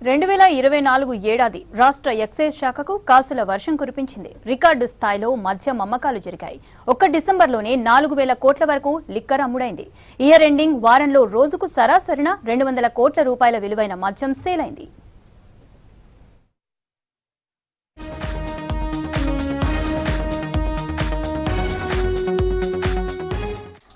2024 ఏడాది రాష్ట్ర ఎక్సైజ్ శాఖకు కాసుల వర్షం కురిపించింది. రికార్డు స్థాయిలో మద్యం అమ్మకాలు జరిగాయి. ఒక్క డిసెంబర్లోనే 4,000 కోట్ల వరకు లిక్కర్ అమ్ముడైంది. ఇయర్ ఎండింగ్ వారంలో రోజుకు సరాసరిన 200 కోట్ల రూపాయల విలువైన మద్యం సేల్ అయింది.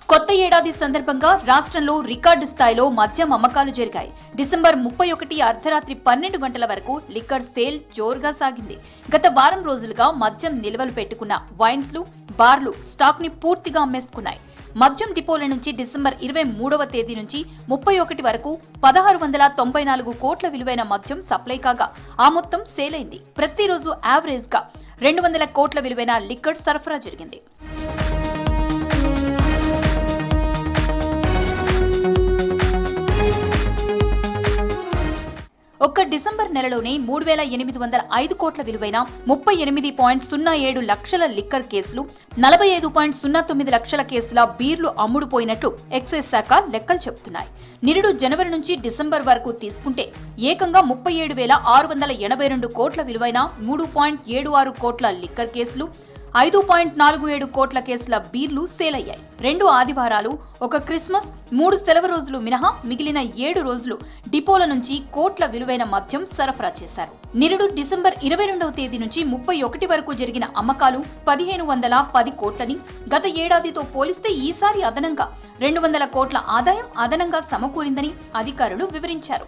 కొత్త ఏడాది సందర్భంగా రాష్ట్రంలో రికార్డు స్థాయిలో మద్యం అమ్మకాలు జరిగాయి. డిసెంబర్ 31 అర్ధరాత్రి 12 గంటల వరకు లిక్కర్ సేల్ జోరుగా సాగింది. గత వారం రోజులుగా మద్యం నిల్వలు పెట్టుకున్న వైన్స్లు, బార్లు స్టాక్ ని పూర్తిగా అమ్మేసుకున్నాయి. మద్యం డిపోల నుంచి డిసెంబర్ 23వ తేదీ నుంచి 31 వరకు 1694 కోట్ల విలువైన మద్యం సప్లై కాగా ఆ మొత్తం సేల్ అయింది. ప్రతిరోజు యావరేజ్ గా 200 కోట్ల విలువైన లిక్కర్ సరఫరా జరిగింది. ఒక్క డిసెంబర్ నెలలోనే 3,805 కోట్ల విలువైన 38.07 లక్షల లిక్కర్ కేసులు, 45.09 లక్షల కేసుల బీర్లు అమ్ముడుపోయినట్లు ఎక్సైజ్ శాఖ లెక్కలు చెబుతున్నాయి. నిరుడు జనవరి నుంచి డిసెంబర్ వరకు తీసుకుంటే ఏకంగా 37,682 కోట్ల విలువైన 3.76 కోట్ల లిక్కర్ కేసులు, 5.47 కోట్ల కేసుల బీర్లు సేల్ అయ్యాయి. 2 ఆదివారాలు, ఒక క్రిస్మస్, 3 సెలవు రోజులు మినహా మిగిలిన 7 రోజులు డిపోల నుంచి కోట్ల విలువైన మద్యం సరఫరా చేశారు. నిరుడు డిసెంబర్ 22వ తేదీ నుంచి 31 వరకు జరిగిన అమ్మకాలు 1,510 కోట్లని, గత ఏడాదితో పోలిస్తే ఈసారి అదనంగా 200 కోట్ల ఆదాయం అదనంగా సమకూరిందని అధికారులు వివరించారు.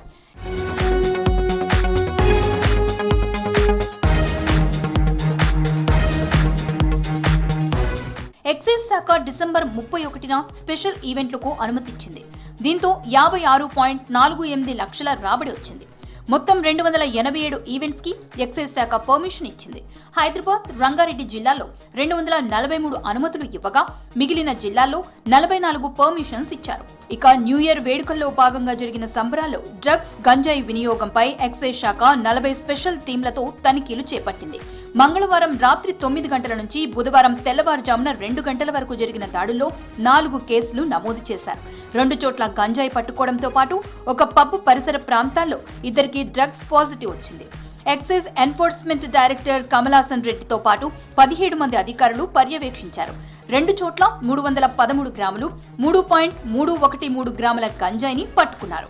ఎక్సైజ్ శాఖ డిసెంబర్ 31న స్పెషల్ ఈవెంట్లకు అనుమతిచ్చింది. దీంతో 56.48 లక్షల రాబడి వచ్చింది. మొత్తం 287 ఈవెంట్స్ కి ఎక్సైజ్ శాఖ పర్మిషన్ ఇచ్చింది. హైదరాబాద్, రంగారెడ్డి జిల్లాల్లో 243 అనుమతులు ఇవ్వగా మిగిలిన జిల్లాల్లో 44 పర్మిషన్స్ ఇచ్చారు. ఇక న్యూ ఇయర్ వేడుకల్లో భాగంగా జరిగిన సంబరాల్లో డ్రగ్స్, గంజాయి వినియోగంపై ఎక్సైజ్ శాఖ 40 స్పెషల్ టీంలతో తనిఖీలు చేపట్టింది. మంగళవారం రాత్రి 9 గంటల నుంచి బుధవారం తెల్లవారుజామున 2 గంటల వరకు జరిగిన దాడుల్లో 4 కేసులు నమోదు చేశారు. 2 చోట్ల గంజాయి పట్టుకోవడంతో పాటు ఒక పబ్ పరిసర ప్రాంతాల్లో ఇద్దరికి డ్రగ్స్ పాజిటివ్ వచ్చింది. ఎక్సైజ్ ఎన్ఫోర్స్మెంట్ డైరెక్టర్ కమలాసన్ రెడ్డితో పాటు 17 మంది అధికారులు పర్యవేక్షించారు. 2 చోట్ల 313 గ్రాములు, 3.313 గ్రాముల గంజాయిని పట్టుకున్నారు.